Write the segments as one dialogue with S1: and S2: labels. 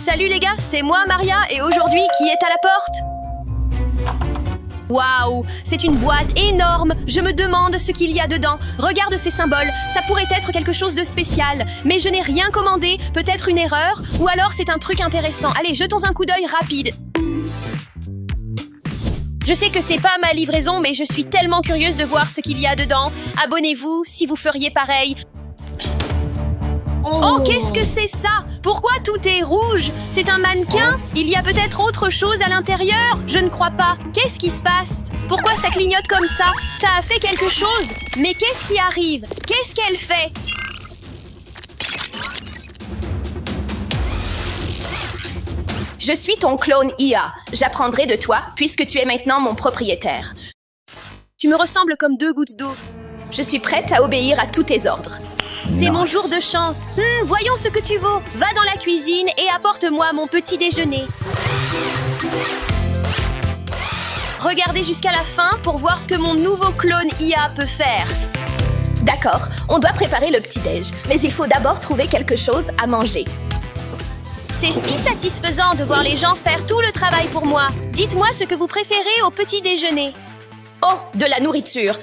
S1: Salut les gars, c'est moi Maria et aujourd'hui qui est à la porte? Waouh, c'est une boîte énorme. Je me demande ce qu'il y a dedans. Regarde ces symboles, ça pourrait être quelque chose de spécial. Mais je n'ai rien commandé, peut-être une erreur, ou alors c'est un truc intéressant. Allez, jetons un coup d'œil rapide. Je sais que c'est pas ma livraison, mais je suis tellement curieuse de voir ce qu'il y a dedans. Abonnez-vous si vous feriez pareil. Oh, qu'est-ce que c'est ça? Pourquoi tout est rouge? C'est un mannequin? Il y a peut-être autre chose à l'intérieur? Je ne crois pas. Qu'est-ce qui se passe? Pourquoi ça clignote comme ça? Ça a fait quelque chose? Mais qu'est-ce qui arrive? Qu'est-ce qu'elle fait? Je suis ton clone IA. J'apprendrai de toi puisque tu es maintenant mon propriétaire. Tu me ressembles comme deux gouttes d'eau. Je suis prête à obéir à tous tes ordres. C'est mon jour de chance. Voyons ce que tu vaux. Va dans la cuisine et apporte-moi mon petit déjeuner. Regardez jusqu'à la fin pour voir ce que mon nouveau clone IA peut faire. D'accord, on doit préparer le petit-déj, mais il faut d'abord trouver quelque chose à manger. C'est si satisfaisant de voir les gens faire tout le travail pour moi. Dites-moi ce que vous préférez au petit déjeuner. Oh, de la nourriture.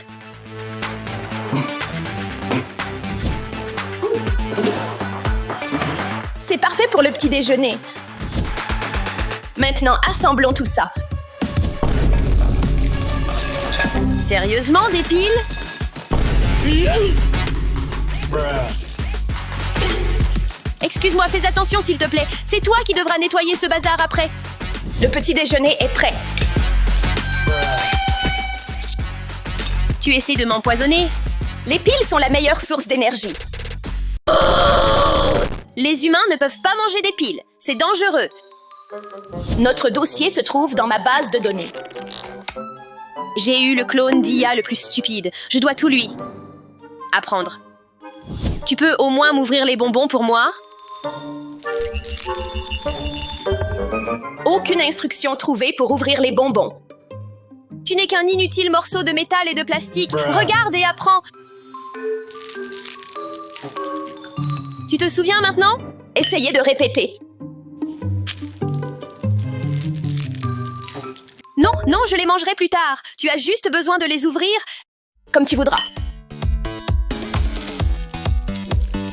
S1: C'est parfait pour le petit déjeuner. Maintenant, assemblons tout ça. Sérieusement, des piles? Excuse-moi, fais attention s'il te plaît. C'est toi qui devras nettoyer ce bazar après. Le petit déjeuner est prêt. Tu essaies de m'empoisonner? Les piles sont la meilleure source d'énergie. Les humains ne peuvent pas manger des piles. C'est dangereux. Notre dossier se trouve dans ma base de données. J'ai eu le clone d'IA le plus stupide. Je dois tout lui apprendre. Tu peux au moins m'ouvrir les bonbons pour moi? Aucune instruction trouvée pour ouvrir les bonbons. Tu n'es qu'un inutile morceau de métal et de plastique. Regarde et apprends. Tu te souviens maintenant? Essayez de répéter. Non, non, je les mangerai plus tard. Tu as juste besoin de les ouvrir comme tu voudras.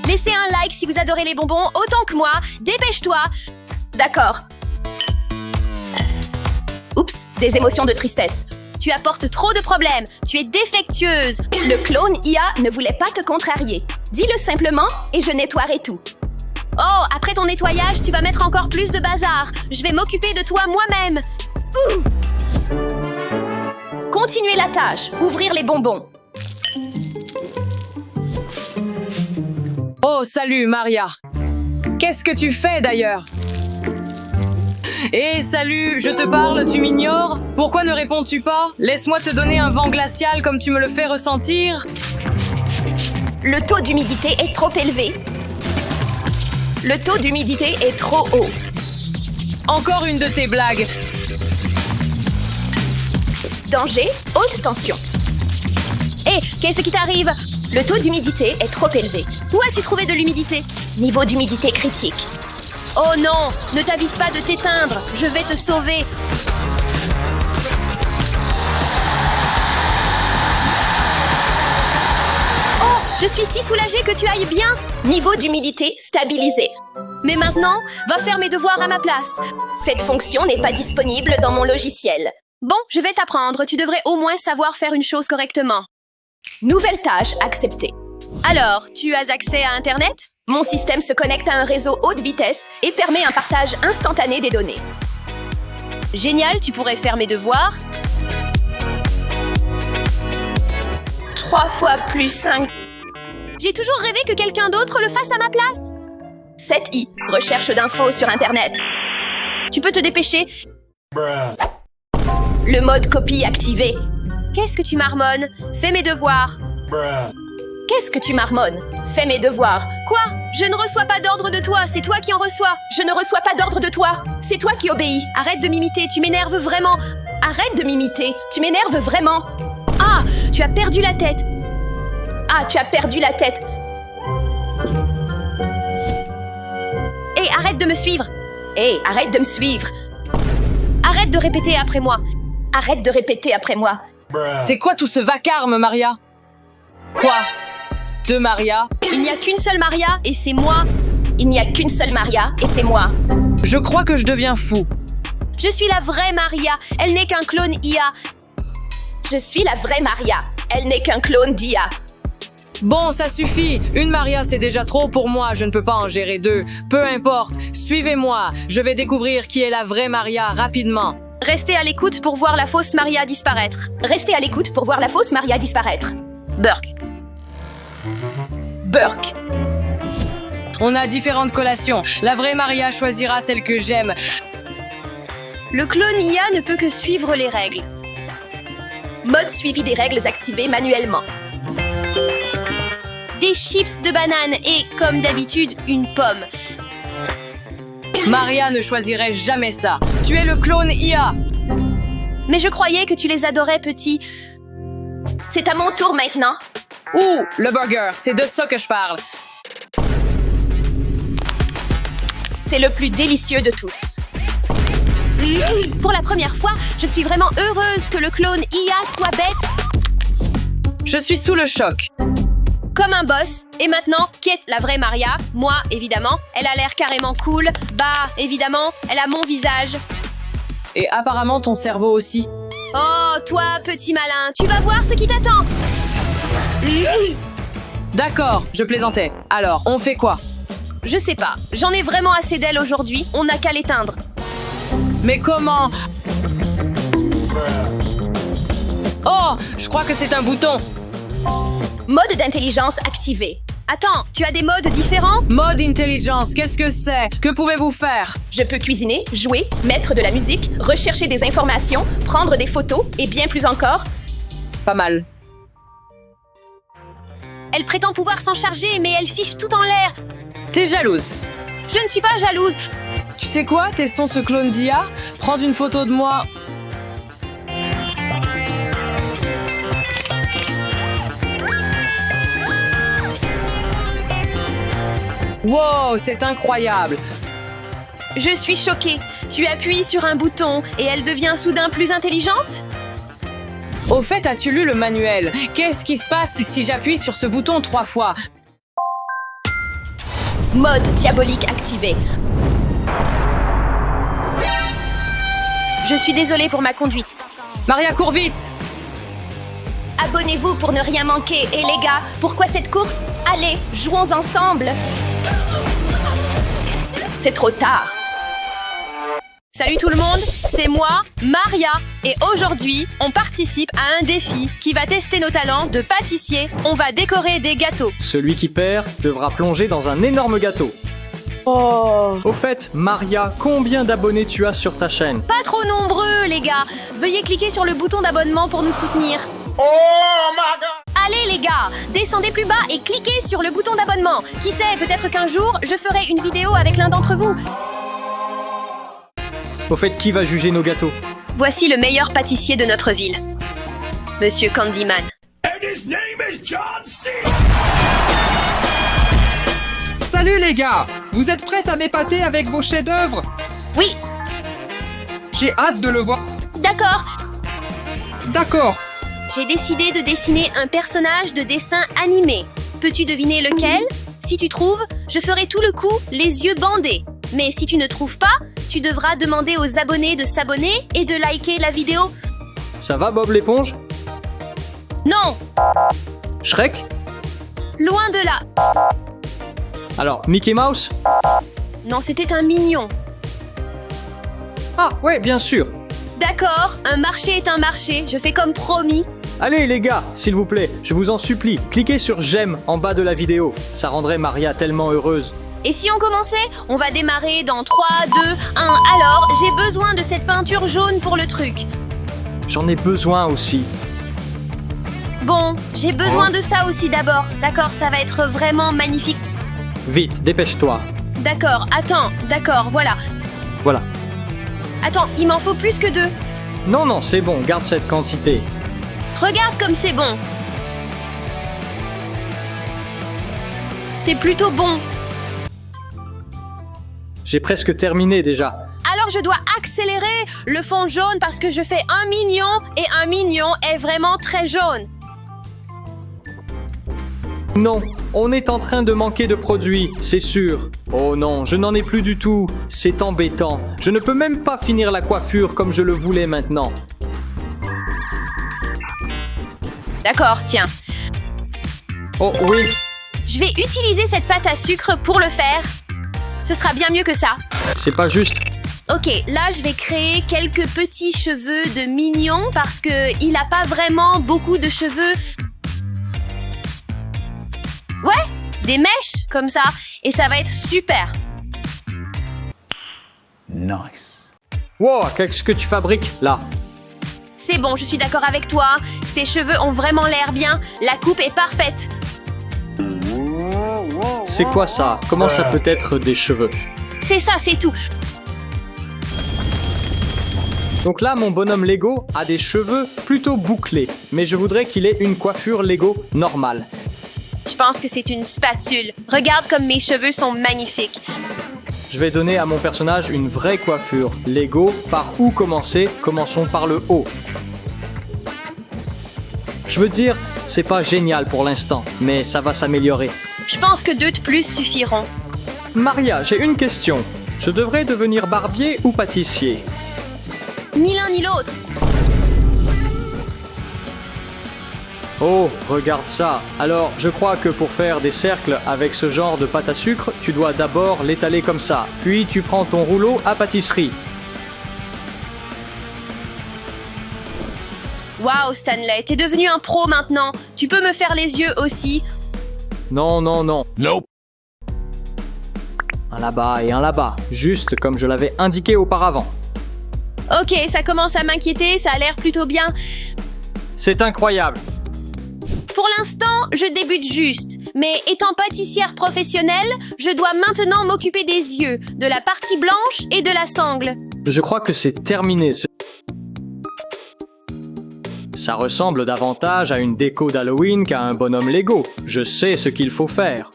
S1: Laissez un like si vous adorez les bonbons autant que moi. Dépêche-toi. D'accord. Oups, des émotions de tristesse. Tu apportes trop de problèmes. Tu es défectueuse. Le clone IA ne voulait pas te contrarier. Dis-le simplement et je nettoierai tout. Oh, après ton nettoyage, tu vas mettre encore plus de bazar. Je vais m'occuper de toi moi-même. Continuez la tâche. Ouvrir les bonbons.
S2: Oh, salut, Maria. Qu'est-ce que tu fais, d'ailleurs? Eh, salut, je te parle, tu m'ignores? Pourquoi ne réponds-tu pas? Laisse-moi te donner un vent glacial comme tu me le fais ressentir.
S1: Le taux d'humidité est trop élevé. Le taux d'humidité est trop haut.
S2: Encore une de tes blagues.
S1: Danger, haute tension. Hé, qu'est-ce qui t'arrive? Le taux d'humidité est trop élevé. Où as-tu trouvé de l'humidité? Niveau d'humidité critique. Oh non, ne t'avise pas de t'éteindre. Je vais te sauver. Oh, je suis si soulagée que tu ailles bien. Niveau d'humidité stabilisé. Mais maintenant, va faire mes devoirs à ma place. Cette fonction n'est pas disponible dans mon logiciel. Bon, je vais t'apprendre. Tu devrais au moins savoir faire une chose correctement. Nouvelle tâche acceptée. Alors, tu as accès à Internet? Mon système se connecte à un réseau haute vitesse et permet un partage instantané des données. Génial, tu pourrais faire mes devoirs. 3 fois plus 5. J'ai toujours rêvé que quelqu'un d'autre le fasse à ma place. 7i, recherche d'infos sur Internet. Tu peux te dépêcher. Le mode copie activé. Qu'est-ce que tu marmonnes? Fais mes devoirs. Qu'est-ce que tu marmonnes? Fais mes devoirs. Quoi? Je ne reçois pas d'ordre de toi, c'est toi qui en reçois. Je ne reçois pas d'ordre de toi. C'est toi qui obéis. Arrête de m'imiter, tu m'énerves vraiment. Arrête de m'imiter, tu m'énerves vraiment. Ah, tu as perdu la tête. Ah, tu as perdu la tête. Hé, arrête de me suivre. Hé, arrête de me suivre. Arrête de répéter après moi. Arrête de répéter après moi.
S2: C'est quoi tout ce vacarme, Maria? Quoi? Deux Maria?
S1: Il n'y a qu'une seule Maria et c'est moi. Il n'y a qu'une seule Maria et c'est moi.
S2: Je crois que je deviens fou.
S1: Je suis la vraie Maria. Elle n'est qu'un clone IA. Je suis la vraie Maria. Elle n'est qu'un clone d'IA.
S2: Bon, ça suffit. Une Maria, c'est déjà trop pour moi. Je ne peux pas en gérer deux. Peu importe. Suivez-moi. Je vais découvrir qui est la vraie Maria rapidement.
S1: Restez à l'écoute pour voir la fausse Maria disparaître. Restez à l'écoute pour voir la fausse Maria disparaître. Burke. Burke.
S2: On a différentes collations. La vraie Maria choisira celle que j'aime.
S1: Le clone IA ne peut que suivre les règles. Mode suivi des règles activées manuellement. Des chips de banane et, comme d'habitude, une pomme.
S2: Maria ne choisirait jamais ça. Tu es le clone IA.
S1: Mais je croyais que tu les adorais, petit. C'est à mon tour maintenant.
S2: Ouh, le burger, c'est de ça que je parle.
S1: C'est le plus délicieux de tous. Pour la première fois, je suis vraiment heureuse que le clone IA soit bête.
S2: Je suis sous le choc.
S1: Comme un boss. Et maintenant, qui est la vraie Maria? Moi, évidemment. Elle a l'air carrément cool. Bah, évidemment, elle a mon visage.
S2: Et apparemment ton cerveau aussi.
S1: Oh, toi, petit malin, tu vas voir ce qui t'attend.
S2: D'accord, je plaisantais. Alors, on fait quoi?
S1: Je sais pas. J'en ai vraiment assez d'elle aujourd'hui. On n'a qu'à l'éteindre.
S2: Mais comment? Oh, je crois que c'est un bouton.
S1: Mode d'intelligence activé. Attends, tu as des modes différents?
S2: Mode intelligence, qu'est-ce que c'est? Que pouvez-vous faire?
S1: Je peux cuisiner, jouer, mettre de la musique, rechercher des informations, prendre des photos et bien plus encore.
S2: Pas mal.
S1: Elle prétend pouvoir s'en charger, mais elle fiche tout en l'air.
S2: T'es jalouse.
S1: Je ne suis pas jalouse.
S2: Tu sais quoi? Testons ce clone d'IA. Prends une photo de moi. Wow, c'est incroyable.
S1: Je suis choquée. Tu appuies sur un bouton et elle devient soudain plus intelligente?
S2: Au fait, as-tu lu le manuel? Qu'est-ce qui se passe si j'appuie sur ce bouton 3 fois?
S1: Mode diabolique activé. Je suis désolée pour ma conduite.
S2: Maria, cours vite!
S1: Abonnez-vous pour ne rien manquer. Et les gars, pourquoi cette course? Allez, jouons ensemble. C'est trop tard. Salut tout le monde, c'est moi, Maria, et aujourd'hui, on participe à un défi qui va tester nos talents de pâtissier. On va décorer des gâteaux.
S3: Celui qui perd devra plonger dans un énorme gâteau.
S1: Oh.
S3: Au fait, Maria, combien d'abonnés tu as sur ta chaîne?
S1: Pas trop nombreux, les gars. Veuillez cliquer sur le bouton d'abonnement pour nous soutenir.
S4: Oh my god!
S1: Allez les gars, descendez plus bas et cliquez sur le bouton d'abonnement. Qui sait, peut-être qu'un jour, je ferai une vidéo avec l'un d'entre vous.
S3: Au fait, qui va juger nos gâteaux?
S1: Voici le meilleur pâtissier de notre ville. Monsieur Candyman.
S4: And his name is John C.
S5: Salut les gars! Vous êtes prêts à m'épater avec vos chefs-d'œuvre?
S1: Oui,
S5: J'ai hâte de le voir.
S1: d'accord.
S5: D'accord.
S1: J'ai décidé de dessiner un personnage de dessin animé. Peux-tu deviner lequel? Si tu trouves, je ferai tout le coup les yeux bandés. Mais si tu ne trouves pas, tu devras demander aux abonnés de s'abonner et de liker la vidéo.
S3: Ça va, Bob l'éponge?
S1: Non,
S3: Shrek?
S1: loin de là.
S3: Alors, Mickey Mouse?
S1: Non, c'était un mignon.
S3: Ah, ouais, bien sûr.
S1: D'accord, un marché est un marché, je fais comme promis.
S3: Allez les gars, s'il vous plaît, je vous en supplie, cliquez sur j'aime en bas de la vidéo. Ça rendrait Maria tellement heureuse.
S1: Et si on commençait? On va démarrer dans 3, 2, 1. Alors, j'ai besoin de cette peinture jaune pour le truc.
S3: J'en ai besoin aussi.
S1: Bon, j'ai besoin de ça aussi d'abord. D'accord, ça va être vraiment magnifique.
S3: Vite, dépêche-toi.
S1: D'accord, attends, d'accord, voilà.
S3: Voilà.
S1: Attends, il m'en faut plus que 2.
S3: Non, non, c'est bon, garde cette quantité.
S1: Regarde comme c'est bon. C'est plutôt bon.
S3: J'ai presque terminé déjà.
S1: Alors je dois accélérer le fond jaune parce que je fais un mignon et un mignon est vraiment très jaune.
S3: Non, on est en train de manquer de produits, c'est sûr. Oh non, je n'en ai plus du tout. C'est embêtant. Je ne peux même pas finir la coiffure comme je le voulais maintenant.
S1: D'accord, tiens.
S3: Oh oui,
S1: Je vais utiliser cette pâte à sucre pour le faire. Ce sera bien mieux que ça.
S3: c'est pas juste.
S1: Ok, là je vais créer quelques petits cheveux de mignon parce que il a pas vraiment beaucoup de cheveux. Ouais, des mèches comme ça et ça va être super.
S3: Wow, qu'est-ce que tu fabriques là?
S1: C'est bon, je suis d'accord avec toi. Ces cheveux ont vraiment l'air bien. La coupe est parfaite.
S3: C'est quoi ça? Comment ça peut être des cheveux?
S1: C'est ça, c'est tout.
S3: Donc là, mon bonhomme Lego a des cheveux plutôt bouclés, mais je voudrais qu'il ait une coiffure Lego normale.
S1: Je pense que c'est une spatule. Regarde comme mes cheveux sont magnifiques.
S3: Je vais donner à mon personnage une vraie coiffure Lego. Par où commencer? Commençons par le haut. Je veux dire, c'est pas génial pour l'instant, mais ça va s'améliorer.
S1: Je pense que 2 de plus suffiront.
S3: Maria, j'ai une question. Je devrais devenir barbier ou pâtissier?
S1: Ni l'un ni l'autre.
S3: Oh, regarde ça. Alors, je crois que pour faire des cercles avec ce genre de pâte à sucre, tu dois d'abord l'étaler comme ça. Puis tu prends ton rouleau à pâtisserie.
S1: Waouh, Stanley, t'es devenu un pro maintenant. Tu peux me faire les yeux aussi.
S3: Non, non, non.
S4: Nope.
S3: Un là-bas et un là-bas. Juste comme je l'avais indiqué auparavant.
S1: Ok, ça commence à m'inquiéter, ça a l'air plutôt bien.
S3: C'est incroyable.
S1: Pour l'instant, je débute juste. Mais étant pâtissière professionnelle, je dois maintenant m'occuper des yeux, de la partie blanche et de la sangle.
S3: Je crois que c'est terminé. Ça ressemble davantage à une déco d'Halloween qu'à un bonhomme Lego. Je sais ce qu'il faut faire.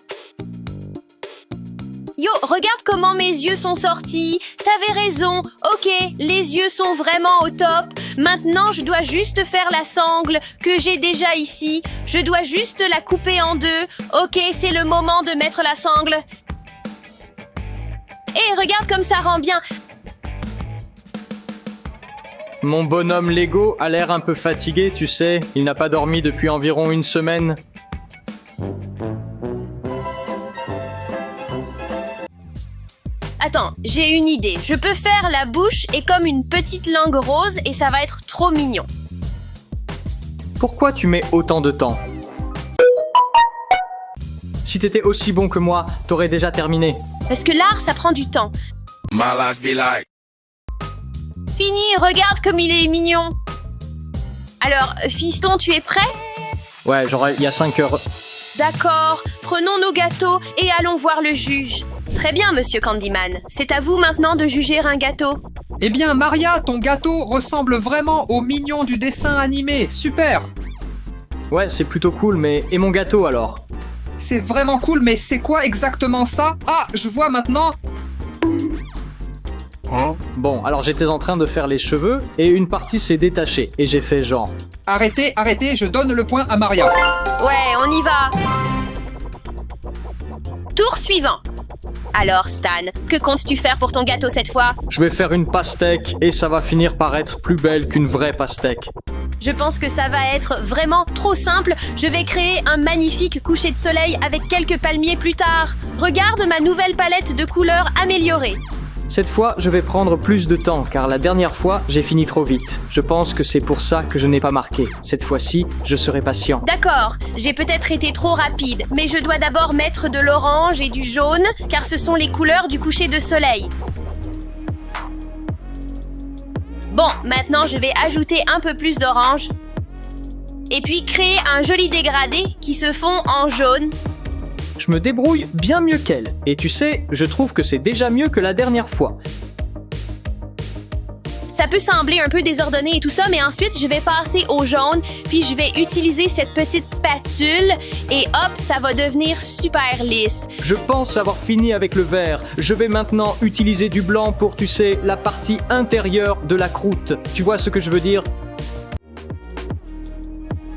S1: Yo, regarde comment mes yeux sont sortis. T'avais raison. Ok, les yeux sont vraiment au top. Maintenant, je dois juste faire la sangle que j'ai déjà ici. Je dois juste la couper en 2. Ok, c'est le moment de mettre la sangle. Et regarde comme ça rend bien.
S3: Mon bonhomme Lego a l'air un peu fatigué, tu sais. Il n'a pas dormi depuis environ une semaine.
S1: Attends, j'ai une idée. Je peux faire la bouche et comme une petite langue rose et ça va être trop mignon.
S3: Pourquoi tu mets autant de temps? Si t'étais aussi bon que moi, t'aurais déjà terminé.
S1: Parce que l'art, ça prend du temps.
S4: My life be like.
S1: Fini, regarde comme il est mignon. Alors, fiston, tu es prêt?
S3: Ouais, genre il y a 5 heures.
S1: D'accord, prenons nos gâteaux et allons voir le juge. Très bien, monsieur Candyman. C'est à vous maintenant de juger un gâteau.
S5: Eh bien, Maria, ton gâteau ressemble vraiment au mignon du dessin animé. Super!
S3: Ouais, c'est plutôt cool, mais... Et mon gâteau alors?
S5: C'est vraiment cool, mais c'est quoi exactement ça? Ah, je vois maintenant.
S3: Bon, alors j'étais en train de faire les cheveux, et une partie s'est détachée, et j'ai fait genre...
S5: Arrêtez, arrêtez, je donne le point à Maria.
S1: Ouais, on y va. Tour suivant. Alors, Stan, que comptes-tu faire pour ton gâteau cette fois?
S3: Je vais faire une pastèque, et ça va finir par être plus belle qu'une vraie pastèque.
S1: Je pense que ça va être vraiment trop simple. Je vais créer un magnifique coucher de soleil avec quelques palmiers plus tard. Regarde ma nouvelle palette de couleurs améliorée.
S3: Cette fois, je vais prendre plus de temps, car la dernière fois, j'ai fini trop vite. Je pense que c'est pour ça que je n'ai pas marqué. Cette fois-ci, je serai patient.
S1: D'accord, j'ai peut-être été trop rapide, mais je dois d'abord mettre de l'orange et du jaune, car ce sont les couleurs du coucher de soleil. Bon, maintenant je vais ajouter un peu plus d'orange. Et puis créer un joli dégradé qui se fond en jaune.
S3: Je me débrouille bien mieux qu'elle. Et tu sais, je trouve que c'est déjà mieux que la dernière fois.
S1: Ça peut sembler un peu désordonné et tout ça, mais ensuite, je vais passer au jaune, puis je vais utiliser cette petite spatule, et hop, ça va devenir super lisse.
S3: Je pense avoir fini avec le vert. Je vais maintenant utiliser du blanc pour, tu sais, la partie intérieure de la croûte. Tu vois ce que je veux dire?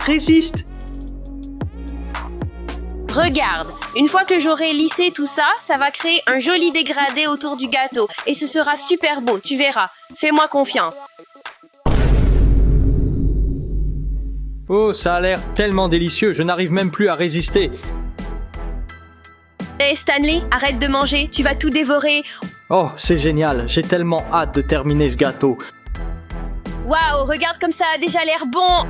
S3: Résiste!
S1: Regarde, une fois que j'aurai lissé tout ça, ça va créer un joli dégradé autour du gâteau, et ce sera super beau, tu verras. Fais-moi confiance.
S3: Oh, ça a l'air tellement délicieux, je n'arrive même plus à résister.
S1: Hé Stanley, arrête de manger, tu vas tout dévorer.
S3: Oh, c'est génial, j'ai tellement hâte de terminer ce gâteau.
S1: Waouh, regarde comme ça a déjà l'air bon.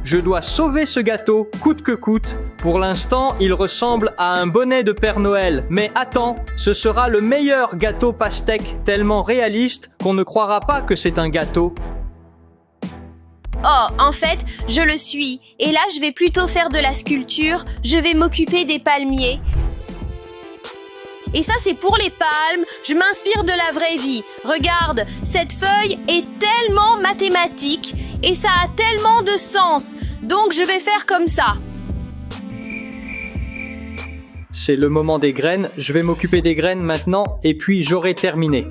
S3: Je dois sauver ce gâteau, coûte que coûte. Pour l'instant, il ressemble à un bonnet de Père Noël. Mais attends, ce sera le meilleur gâteau pastèque, tellement réaliste qu'on ne croira pas que c'est un gâteau.
S1: Oh, en fait, je le suis. Et là, je vais plutôt faire de la sculpture. Je vais m'occuper des palmiers. Et ça, c'est pour les palmes. Je m'inspire de la vraie vie. Regarde, cette feuille est tellement mathématique et ça a tellement de sens. Donc, je vais faire comme ça.
S3: C'est le moment des graines. Je vais m'occuper des graines maintenant et puis j'aurai terminé.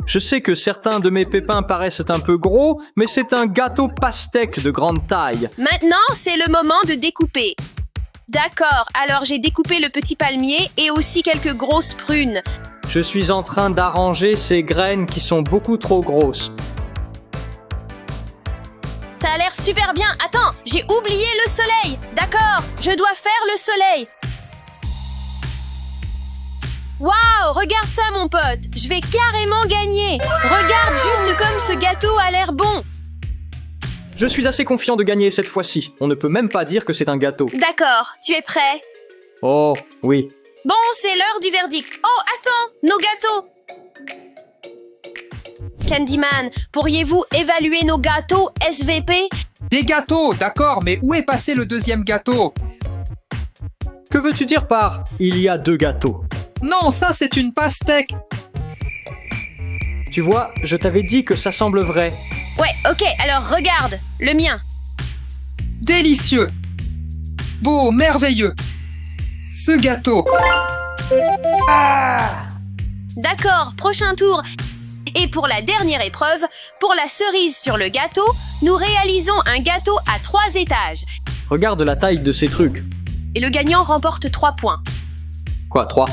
S3: Je sais que certains de mes pépins paraissent un peu gros, mais c'est un gâteau pastèque de grande taille.
S1: Maintenant, c'est le moment de découper. D'accord, alors j'ai découpé le petit palmier et aussi quelques grosses prunes.
S3: Je suis en train d'arranger ces graines qui sont beaucoup trop grosses.
S1: Ça a l'air super bien. Attends, j'ai oublié le soleil. D'accord, je dois faire le soleil. Waouh, regarde ça mon pote. Je vais carrément gagner. Regarde juste comme ce gâteau a l'air bon.
S3: Je suis assez confiant de gagner cette fois-ci. On ne peut même pas dire que c'est un gâteau.
S1: D'accord, tu es prêt?
S3: Oh, oui.
S1: Bon, c'est l'heure du verdict. Oh, attends, nos gâteaux. Candyman, pourriez-vous évaluer nos gâteaux SVP?
S5: Des gâteaux, d'accord, mais où est passé le deuxième gâteau?
S3: Que veux-tu dire par « il y a deux gâteaux » ?
S5: Non, ça c'est une pastèque.
S3: Tu vois, je t'avais dit que ça semble vrai.
S1: Ouais, ok, alors regarde, le mien.
S5: Délicieux. Beau, merveilleux. Ce gâteau.
S1: D'accord, prochain tour. Et pour la dernière épreuve, pour la cerise sur le gâteau, nous réalisons un gâteau à 3 étages.
S3: Regarde la taille de ces trucs.
S1: Et le gagnant remporte 3 points.
S3: Quoi, 3 ?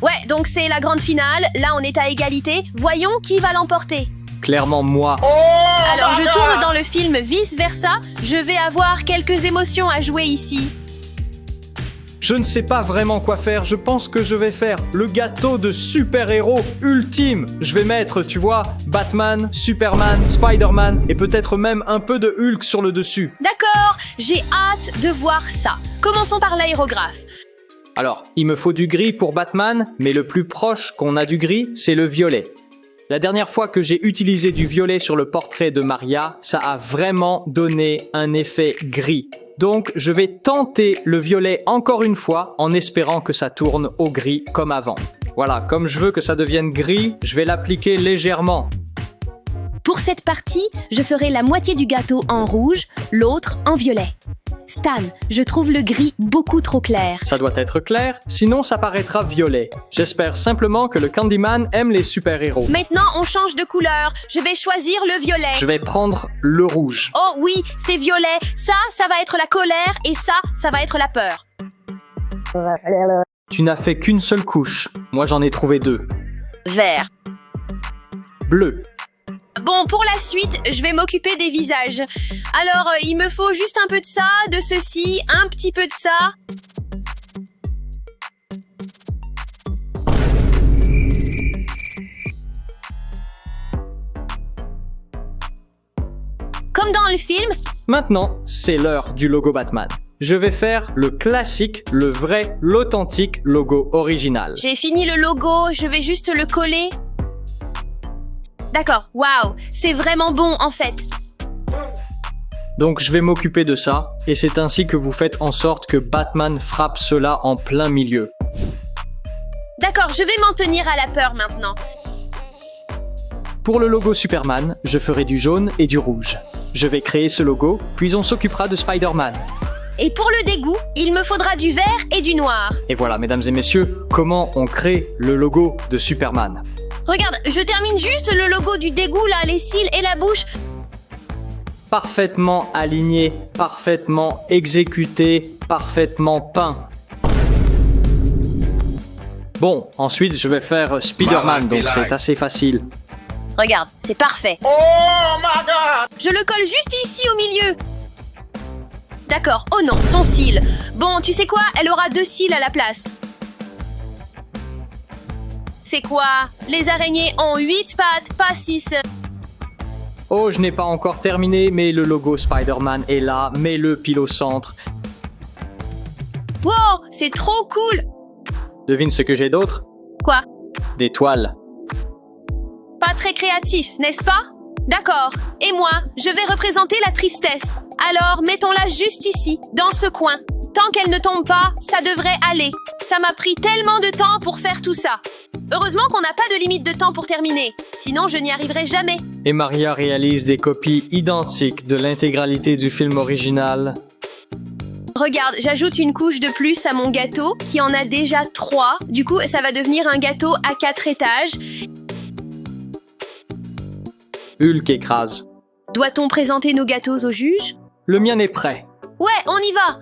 S1: Ouais, donc c'est la grande finale. Là, on est à égalité. Voyons qui va l'emporter.
S3: Clairement, moi.
S1: Alors, je tourne dans le film vice-versa. Je vais avoir quelques émotions à jouer ici.
S3: Je ne sais pas vraiment quoi faire. Je pense que je vais faire le gâteau de super-héros ultime. Je vais mettre, tu vois, Batman, Superman, Spider-Man et peut-être même un peu de Hulk sur le dessus.
S1: D'accord, j'ai hâte de voir ça. Commençons par l'aérographe.
S3: Alors, il me faut du gris pour Batman, mais le plus proche qu'on a du gris, c'est le violet. La dernière fois que j'ai utilisé du violet sur le portrait de Maria, ça a vraiment donné un effet gris. Donc, je vais tenter le violet encore une fois en espérant que ça tourne au gris comme avant. Voilà, comme je veux que ça devienne gris, je vais l'appliquer légèrement.
S1: Pour cette partie, je ferai la moitié du gâteau en rouge, l'autre en violet. Stan, je trouve le gris beaucoup trop clair.
S3: Ça doit être clair, sinon ça paraîtra violet. J'espère simplement que le Candyman aime les super-héros.
S1: Maintenant, on change de couleur. Je vais choisir le violet.
S3: Je vais prendre le rouge.
S1: Oh oui, c'est violet. Ça va être la colère et ça va être la peur.
S3: Tu n'as fait qu'une seule couche. Moi, j'en ai trouvé 2.
S1: Vert.
S3: Bleu.
S1: Bon, pour la suite, je vais m'occuper des visages. Alors, il me faut juste un peu de ça, de ceci, un petit peu de ça. Comme dans le film.
S3: Maintenant, c'est l'heure du logo Batman. Je vais faire le classique, le vrai, l'authentique logo original.
S1: J'ai fini le logo, je vais juste le coller. D'accord, waouh, c'est vraiment bon en fait.
S3: Donc je vais m'occuper de ça, et c'est ainsi que vous faites en sorte que Batman frappe cela en plein milieu.
S1: D'accord, je vais m'en tenir à la peur maintenant.
S3: Pour le logo Superman, je ferai du jaune et du rouge. Je vais créer ce logo, puis on s'occupera de Spider-Man.
S1: Et pour le dégoût, il me faudra du vert et du noir.
S3: Et voilà, mesdames et messieurs, comment on crée le logo de Superman.
S1: Regarde, je termine juste le logo du dégoût là, les cils et la bouche.
S3: Parfaitement aligné, parfaitement exécuté, parfaitement peint. Bon, ensuite je vais faire Spider-Man, donc c'est assez facile.
S1: Regarde, c'est parfait.
S4: Oh my god!
S1: Je le colle juste ici au milieu. D'accord, oh non, son cil. Bon, tu sais quoi, elle aura 2 cils à la place. C'est quoi? Les araignées ont 8 pattes, pas 6.
S3: Oh, je n'ai pas encore terminé, mais le logo Spider-Man est là, mets-le pile au centre.
S1: Wow, c'est trop cool.
S3: Devine ce que j'ai d'autre?
S1: Quoi?
S3: Des toiles.
S1: Pas très créatif, n'est-ce pas? D'accord. Et moi, je vais représenter la tristesse. Alors, mettons-la juste ici, dans ce coin. Tant qu'elle ne tombe pas, ça devrait aller. Ça m'a pris tellement de temps pour faire tout ça. Heureusement qu'on n'a pas de limite de temps pour terminer. Sinon, je n'y arriverai jamais.
S3: Et Maria réalise des copies identiques de l'intégralité du film original.
S1: Regarde, j'ajoute une couche de plus à mon gâteau, qui en a déjà 3. Du coup, ça va devenir un gâteau à 4 étages.
S3: Hulk écrase.
S1: Doit-on présenter nos gâteaux au juge?
S3: Le mien est prêt.
S1: Ouais, on y va.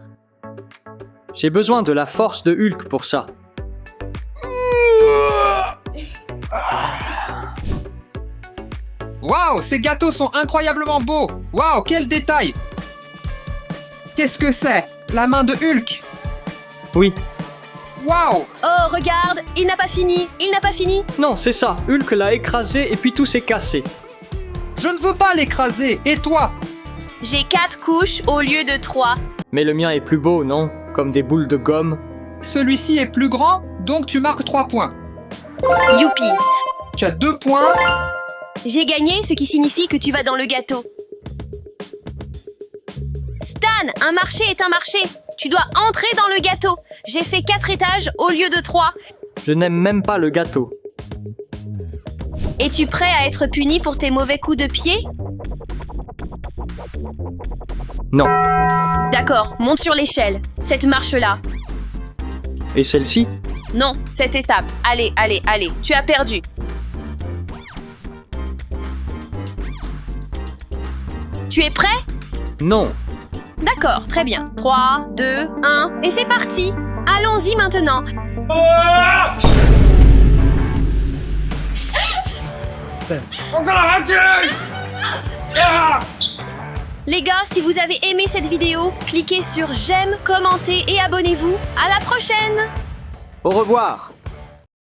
S3: J'ai besoin de la force de Hulk pour ça.
S5: Waouh, ces gâteaux sont incroyablement beaux. Waouh, quel détail. Qu'est-ce que c'est? La main de Hulk.
S3: Oui.
S5: Waouh.
S1: Oh, regarde, il n'a pas fini, il n'a pas fini.
S3: Non, c'est ça. Hulk l'a écrasé et puis tout s'est cassé.
S5: Je ne veux pas l'écraser. Et toi?
S1: J'ai 4 couches au lieu de 3.
S3: Mais le mien est plus beau, non? Comme des boules de gomme.
S5: Celui-ci est plus grand, donc tu marques 3 points.
S1: Youpi.
S5: Tu as 2 points.
S1: J'ai gagné, ce qui signifie que tu vas dans le gâteau. Stan, un marché est un marché. Tu dois entrer dans le gâteau. J'ai fait 4 étages au lieu de 3.
S3: Je n'aime même pas le gâteau.
S1: Es-tu prêt à être puni pour tes mauvais coups de pied?
S3: Non.
S1: D'accord, monte sur l'échelle. Cette marche-là.
S3: Et celle-ci?
S1: Non, cette étape. Allez, allez, allez. Tu as perdu. Tu es prêt?
S3: Non.
S1: D'accord, très bien. 3, 2, 1, et c'est parti. Allons-y maintenant.
S4: I'm gonna hurt you! Yeah!
S1: Les gars, si vous avez aimé cette vidéo, cliquez sur j'aime, commentez et abonnez-vous. À la prochaine!
S3: Au revoir.